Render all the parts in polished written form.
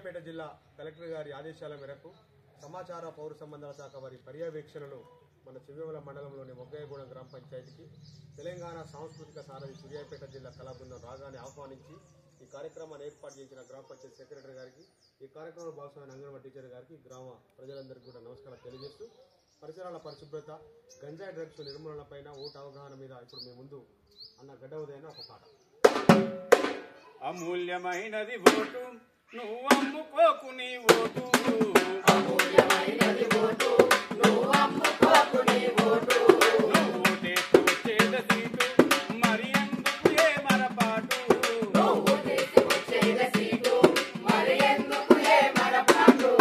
సూర్యాపేట జిల్లా కలెక్టర్ గారి ఆదేశాల మేరకు సమాచార పౌర సంబంధాల శాఖ వారి పర్యవేక్షణలో మన చివ్వేముల మండలంలోని మొగ్గయ్యగూడెం గ్రామ పంచాయతీకి తెలంగాణ సాంస్కృతిక సారథి సూర్యాపేట జిల్లా కళా బృందం రాగానే ఆహ్వానించి ఈ కార్యక్రమాన్ని ఏర్పాటు చేసిన గ్రామ పంచాయతీ సెక్రటరీ గారికి, ఈ కార్యక్రమంలో భాగస్వామైన అంగన్వాడీ టీచర్ గారికి, గ్రామ ప్రజలందరికీ కూడా నమస్కారం తెలియజేస్తూ పరిసరాల పరిశుభ్రత, గంజాయి డ్రగ్స్ నిర్మూలన పైన ఓటు అవగాహన మీద ఇప్పుడు మీ ముందు అన్న గడ్డ ఉదయన ఒక పాట. అమూల్యమైనది ఓటు, నువ్వు అమ్ముకోకు నీ ఓటు. అమూల్యమైనది ఓటు, నువ్వు అమ్ముకోకు నీ ఓటు. నువ్వు ఓటేసి వచ్చేద సీటు, మరి ఎందుకు ఏ మరపాటు. నువ్వు ఓటేసి వచ్చేద సీటు, మరి ఎందుకు ఏ మరపాటు.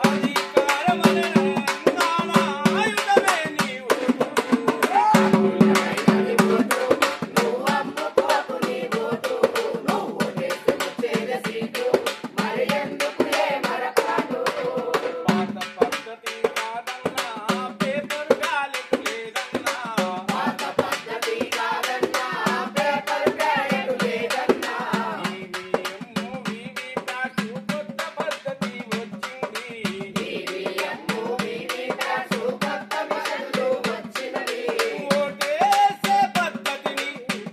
అధికారమనే అందాల ఆయుధమే నీ ఓటు. అమూల్యమైనది ఓటు, నువ్వు అమ్ముకోకు నీ ఓటు. నువ్వు ఓటేసి వచ్చేద సీటు, మరి ఎందుకు ఏ మరపాటు. పాత పద్ధతి కాదన్నా, పేపర్ బ్యాలెట్ లేదన్నా. పాత పద్ధతి కాదన్నా, పేపర్ బ్యాలెట్ లేదన్నా. ఈవీఎం, వీవీప్యాట్ కొత్త పద్ధతి వచ్చింది. ఈవీఎం, వీవీప్యాట్ కొత్త మిషన్లు వచ్చినవి. ఓటేసే పద్ధతిని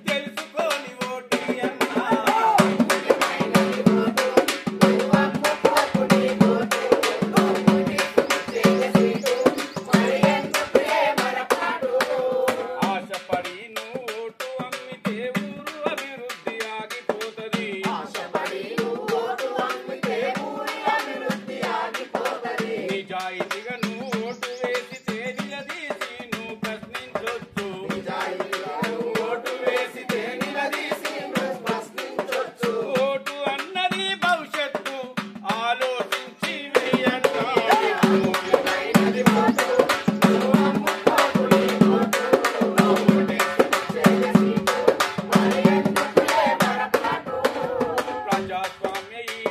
తెలుసుకొని ఓటేయన్నా. అమూల్యమైనది ఓటు, నువ్వు అమ్ముకోకు నీ ఓటు. నువ్వు ఓటేసి వచ్చేద సీటు, మరి ఎందుకు ఏ మరపాటు. ఆశపడి నువ్వు ఓటు అమ్మితే ఊరు అభివృద్ధి ఆగిపోతది. ఆశపడి నువ్వు ఓటు అమ్మితే ఊరి అభివృద్ధి ఆగిపోతది. నిజాయితీగా నువ్వు ఓటు వేసితే నిలదీసి నువ్వు ప్రశ్నించొచ్చు. నిజాయితీగా నువ్వు ఓటు వేసితే నిలదీసి నువ్వు ప్రశ్నించొచ్చు. ఓటు అన్నది భవిష్యత్తు, ఆలోచించి వేయండి. అమూల్యమైనది ఓటు, నువ్వు అమ్ముకోకు నీ ఓటు. నువ్వు ఓటేసి వచ్చేద సీటు, మరి ఎందుకు ఏ మరపాటు. ప్రజాస్వామ్య ఈ